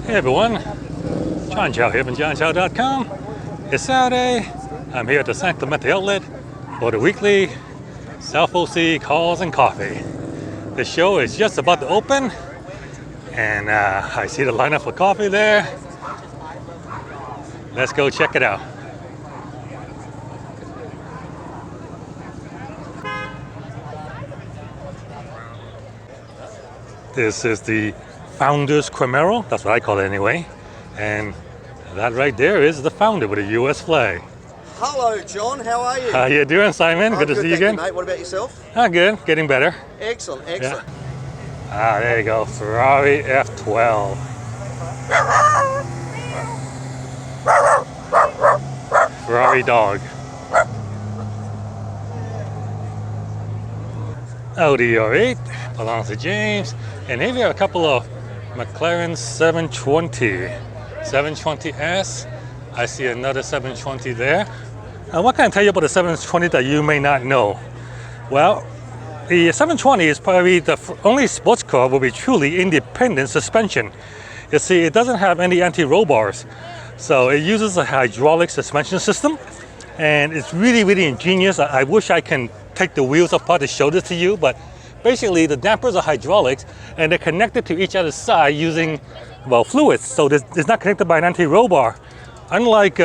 Hey everyone, John Chow here from johnchow.com. It's Saturday. I'm here at the San Clemente outlet for the weekly South OC Cars and Coffee. The show is just about to open, and I see the lineup for coffee there. Let's go check it out. This is the Founders Camaro, that's what I call it anyway. And that right there is the founder with a US flag. Hello, John. How are you? How you doing, Simon? Good to see you again. Mate. What about yourself? Good. Getting better. Excellent. Yeah. There you go. Ferrari F12. Ferrari dog. Audi R8 belongs to James. And here we have a couple of McLaren 720S. I see another 720 there. What can I tell you about the 720 that you may not know? Well, the 720 is probably the only sports car will be truly independent suspension. You see, it doesn't have any anti-roll bars. So it uses a hydraulic suspension system. And it's really, really ingenious. I wish I can take the wheels apart to show this to you, but basically the dampers are hydraulics and they're connected to each other's side using, well, fluids. So it's not connected by an anti-roll bar. Unlike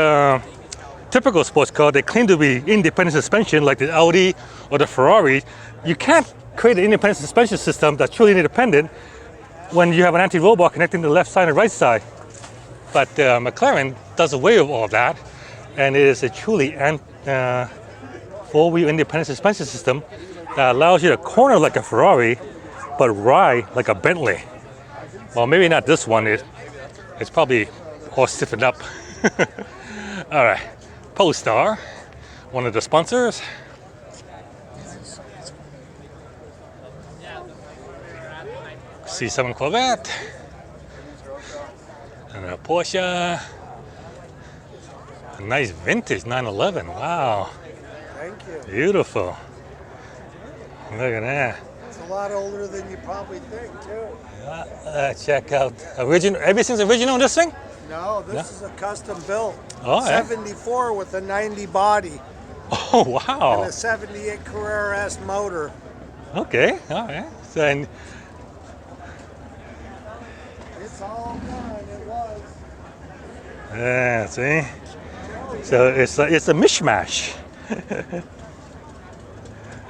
typical sports car, they claim to be independent suspension like the Audi or the Ferrari. You can't create an independent suspension system that's truly independent when you have an anti-roll bar connecting the left side and right side. But McLaren does away with all that, and it is a truly four-wheel independent suspension system that allows you to corner like a Ferrari, but ride like a Bentley. Well, maybe not this one. It's probably all stiffened up. All right, Polestar, one of the sponsors. C7 Corvette, and a Porsche. A nice vintage 911. Wow. Thank you. Beautiful. Look at that. It's a lot older than you probably think, too. Check out original. Everything's original in this thing? No, this is a custom built. Oh, 74 with a 90 body. Oh, wow. And a 78 Carrera S motor. Okay, all right. So, and It's all done. It was. yeah, see? So it's a mishmash.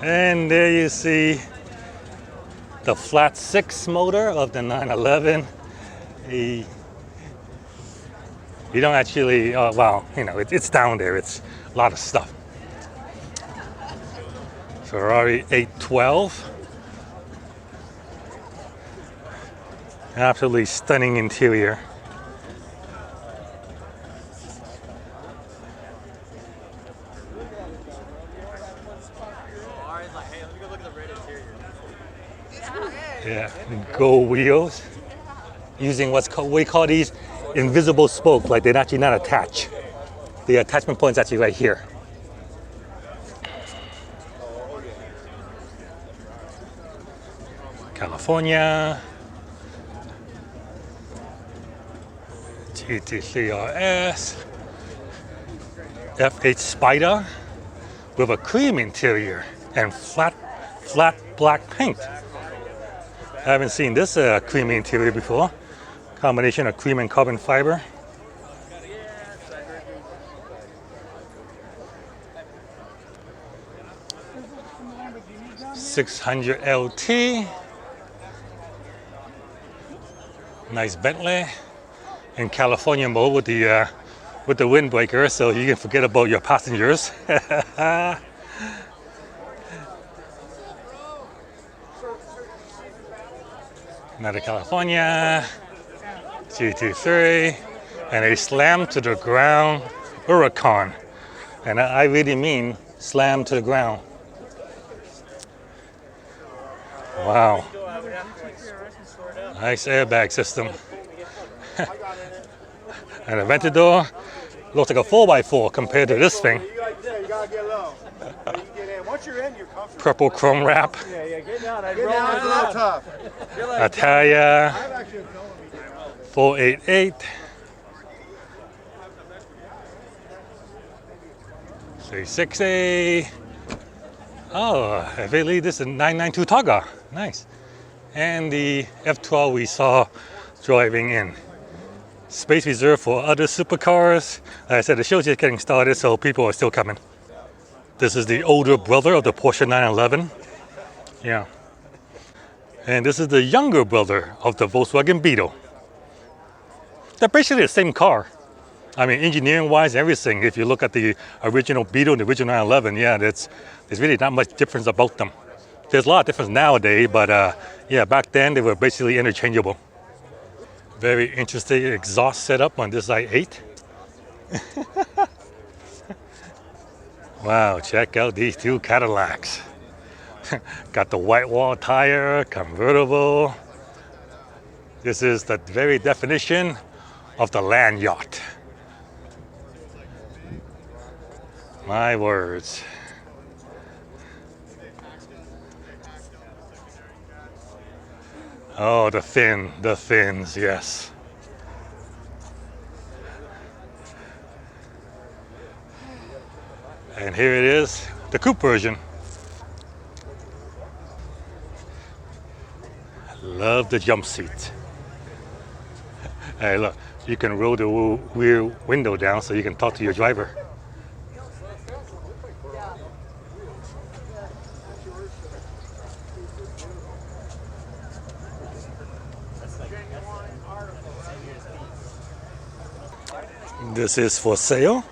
And there you see the flat 6 motor of the 911. You don't actually, well, you know, it's down there. It's a lot of stuff. Ferrari 812. Absolutely stunning interior. Yeah, gold wheels. Using we call these invisible spokes, like they're actually not attached. The attachment point's actually right here. California. GT3RS. F8 Spider with a cream interior and flat black paint. I haven't seen this creamy interior before. Combination of cream and carbon fiber. .600 LT. Nice Bentley. In California mode with the windbreaker, so you can forget about your passengers. Another California, GT3, and a slam to the ground Huracan. And I really mean slam to the ground. Wow. Nice airbag system. And a Ventador looks like a 4x4 compared to this thing. Once you're in, you're comfortable. Purple chrome wrap. Yeah, get down. Get down. Italia. 488. 360. Oh, I believe this is a 992 Targa. Nice. And the F12 we saw driving in. Space reserved for other supercars. Like I said, the show's just getting started, so people are still coming. This is the older brother of the Porsche 911. Yeah. And this is the younger brother of the Volkswagen Beetle. They're basically the same car. I mean, engineering-wise, everything. If you look at the original Beetle and the original 911, yeah, there's really not much difference about them. There's a lot of difference nowadays, but yeah, back then they were basically interchangeable. Very interesting exhaust setup on this i8. Wow, check out these two Cadillacs. Got the white wall tire, convertible. This is the very definition of the land yacht. My words. Oh, the fins, yes. And here it is, the coupe version. Love the jump seat. Hey, look, you can roll the rear window down so you can talk to your driver. This is for sale.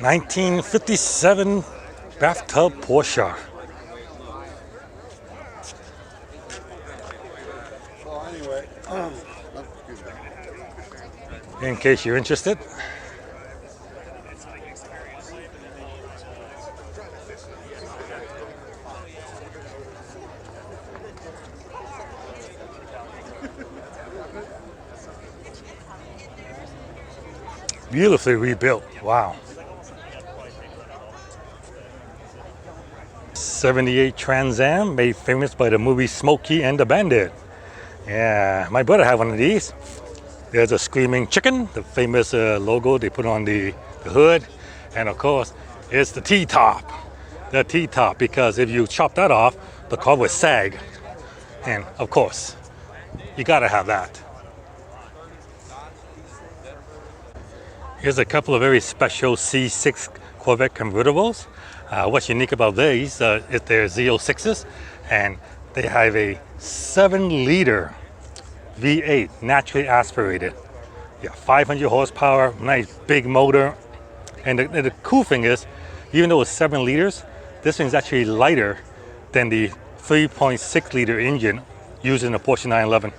1957 bathtub Porsche. In case you're interested. Beautifully rebuilt. Wow. 78 Trans Am, made famous by the movie Smokey and the Bandit. Yeah, my brother had one of these. There's a screaming chicken, the famous logo they put on the hood. And of course, it's the T-top. The T-top, because if you chop that off, the car would sag. And of course, you gotta have that. Here's a couple of very special C6 Corvette Convertibles. What's unique about these is they're Z06s, and they have a 7-liter V8, naturally aspirated. Yeah, 500 horsepower, nice big motor. And the cool thing is, even though it's 7 liters, this thing's actually lighter than the 3.6 liter engine used in the Porsche 911.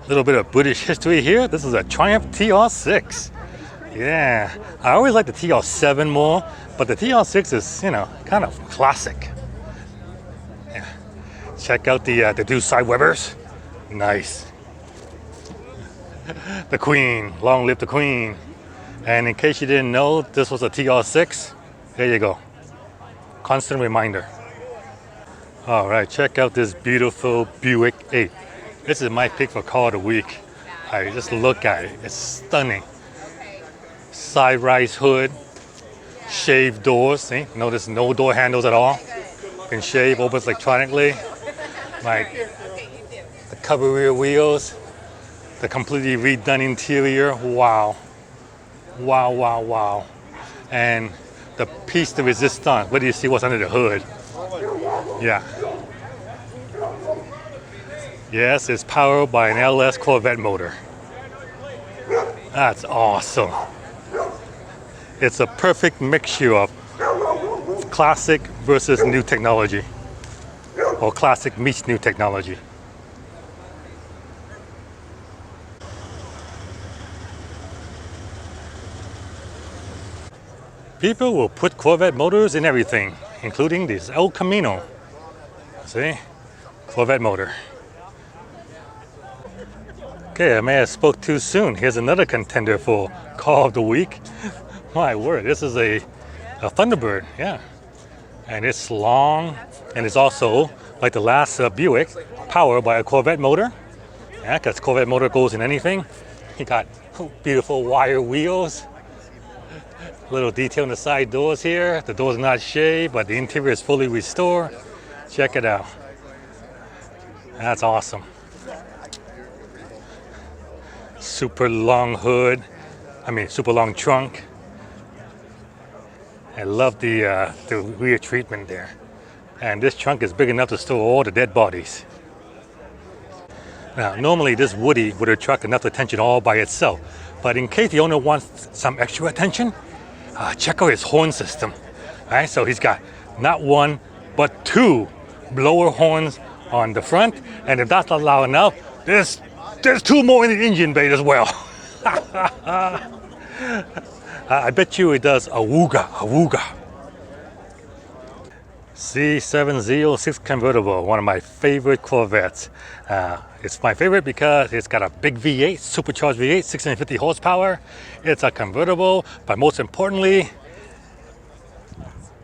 A little bit of British history here. This is a Triumph TR6. Yeah, I always like the TR7 more, but the TR6 is, you know, kind of classic. Yeah. Check out the two side Webers. Nice. The Queen, long live the Queen. And in case you didn't know, this was a TR6. There you go. Constant reminder. All right, check out this beautiful Buick 8. This is my pick for car of the week. I just look at it, it's stunning. Side rise hood, shaved doors. See, notice no door handles at all. Can shave, opens electronically. Like the cover rear wheels, the completely redone interior. Wow, wow, wow, wow. And the piece de resistance. Where do you see what's under the hood? Yeah. Yes, it's powered by an LS Corvette motor. That's awesome. It's a perfect mixture of classic versus new technology, or classic meets new technology. People will put Corvette motors in everything, including this El Camino. See? Corvette motor. Okay, I may have spoke too soon. Here's another contender for car of the week. My word, this is a Thunderbird, yeah. And it's long, and it's also, like the last Buick, powered by a Corvette motor. Yeah, because Corvette motor goes in anything. You got beautiful wire wheels. Little detail on the side doors here. The door's not shaved, but the interior is fully restored. Check it out. That's awesome. Super long hood. Super long trunk. I love the rear treatment there. And this trunk is big enough to store all the dead bodies. Now, normally this Woody would attract enough attention all by itself. But in case the owner wants some extra attention, check out his horn system. Right? So he's got not one, but two blower horns on the front. And if that's not loud enough, there's two more in the engine bay as well. I bet you it does a wooga. C706 convertible, one of my favorite Corvettes. It's my favorite because it's got a big V8, supercharged V8, 650 horsepower. It's a convertible, but most importantly,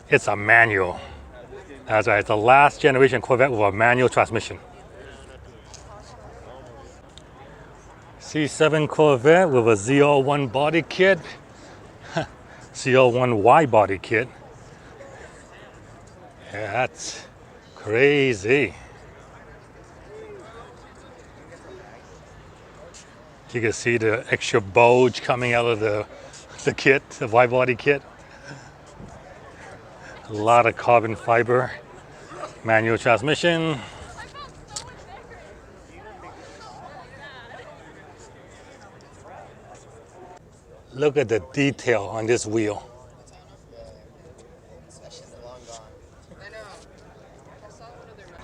it's a manual. That's right, it's the last generation Corvette with a manual transmission. C7 Corvette with a ZR1 body kit, ZR1Y body kit. Yeah, that's crazy. You can see the extra bulge coming out of the kit, the wide body kit. A lot of carbon fiber, manual transmission. Look at the detail on this wheel.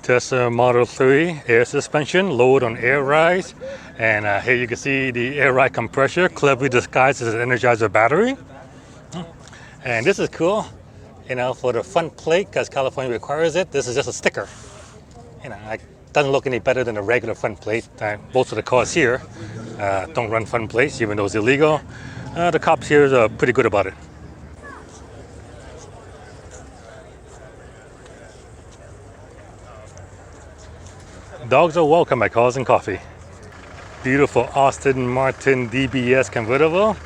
Tesla Model 3 air suspension, lowered on air rise. And here you can see the air ride compressor, cleverly disguised as an Energizer battery. And this is cool, for the front plate, because California requires it. This is just a sticker. It doesn't look any better than a regular front plate. Most of the cars here don't run front plates, even though it's illegal. The cops here are pretty good about it. Dogs are welcome at Cars and Coffee. Beautiful Aston Martin DBS convertible.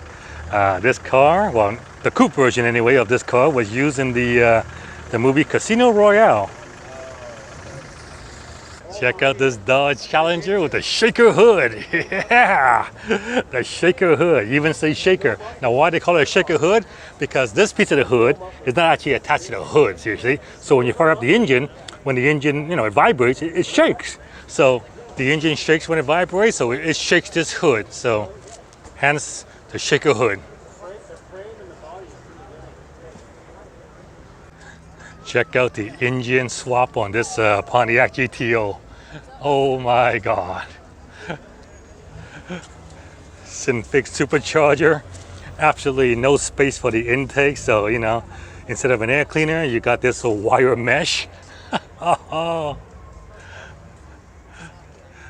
This car, well, the coupe version anyway of this car was used in the movie Casino Royale. Check out this Dodge Challenger with the shaker hood. Yeah, the shaker hood. You even say shaker. Now, why they call it a shaker hood? Because this piece of the hood is not actually attached to the hood, seriously. So when you fire up the engine, when the engine, it vibrates, it shakes. So the engine shakes when it vibrates, so it shakes this hood. So hence the shaker hood. Check out the engine swap on this Pontiac GTO. Oh my God. Synfix supercharger. Absolutely no space for the intake. So, instead of an air cleaner, you got this wire mesh. Oh,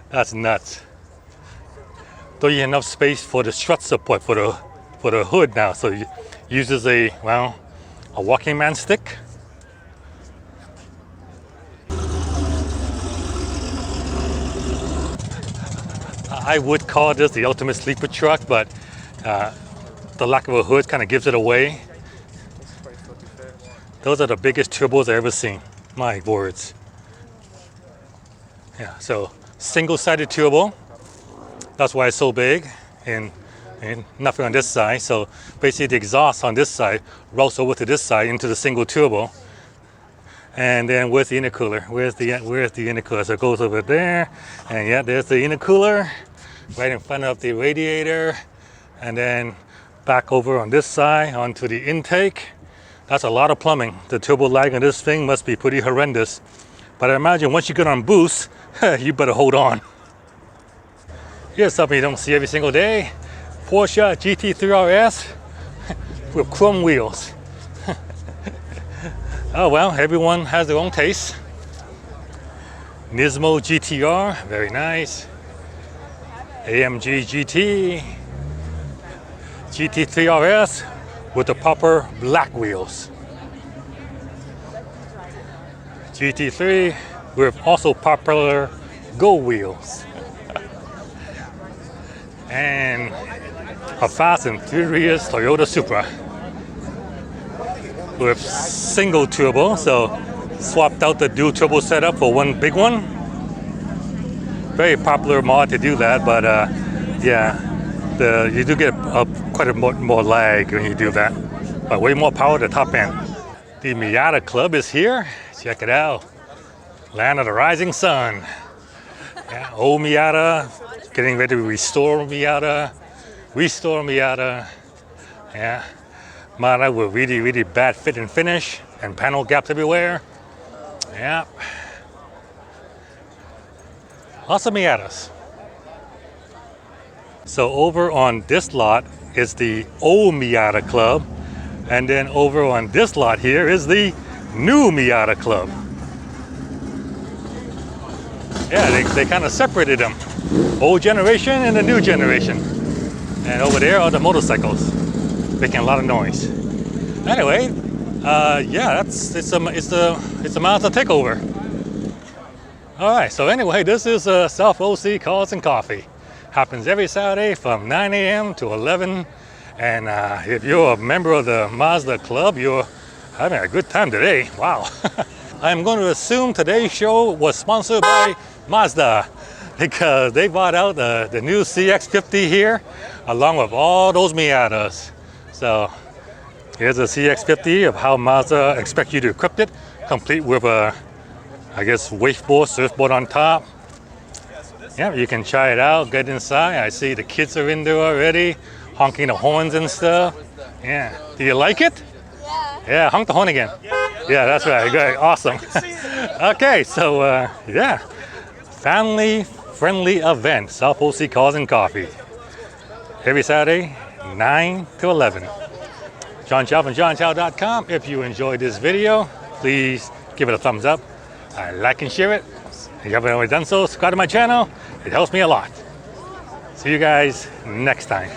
that's nuts. Don't you have enough space for the strut support for the hood now? So it uses a walking man stick. I would call this the ultimate sleeper truck, but the lack of a hood kind of gives it away. Those are the biggest turbos I've ever seen. My words. Yeah, so single-sided turbo. That's why it's so big, and nothing on this side. So basically the exhaust on this side routes over to this side into the single turbo. And then where's the intercooler? Where's the intercooler? So it goes over there, and yeah, there's the intercooler right in front of the radiator, and then back over on this side onto the intake. That's a lot of plumbing. The turbo lag on this thing must be pretty horrendous. But I imagine once you get on boost, you better hold on. Here's something you don't see every single day. Porsche GT3RS with chrome wheels. Oh well, everyone has their own taste. Nismo GTR, very nice. AMG GT, GT3RS with the proper black wheels. GT3 with also popular gold wheels. and a Fast and Furious Toyota Supra with single turbo, so swapped out the dual turbo setup for one big one. Very popular mod to do that, but yeah, you do get quite a more lag when you do that, but way more power at the top end. The Miata Club is here. Check it out. Land of the rising sun. Yeah, old Miata, getting ready to restore Miata. Yeah, Miata with really bad fit and finish and panel gaps everywhere. Yeah. Lots of Miatas. So over on this lot is the old Miata Club, and then over on this lot here is the new Miata Club. Yeah, they kind of separated them. Old generation and the new generation. And over there are the motorcycles, making a lot of noise. Anyway, yeah, it's a Mazda takeover. All right, so anyway, this is South OC Cars and Coffee. Happens every Saturday from 9 a.m. to 11. And if you're a member of the Mazda Club, you're having a good time today. Wow. I'm going to assume today's show was sponsored by Mazda, because they bought out the new CX-50 here, along with all those Miatas. So here's a CX-50 of how Mazda expect you to equip it, complete with a, I guess, wakeboard, surfboard on top. Yeah, you can try it out, get inside. I see the kids are in there already, honking the horns and stuff. Yeah, do you like it? Yeah. Yeah, honk the horn again. Yeah, that's right, good, awesome. Okay, so yeah, family-friendly event, South OC Cars and Coffee. Every Saturday, 9 to 11. John Chow from johnchow.com. If you enjoyed this video, please give it a thumbs up. Like and share it. If you haven't already done so, subscribe to my channel. It helps me a lot. See you guys next time.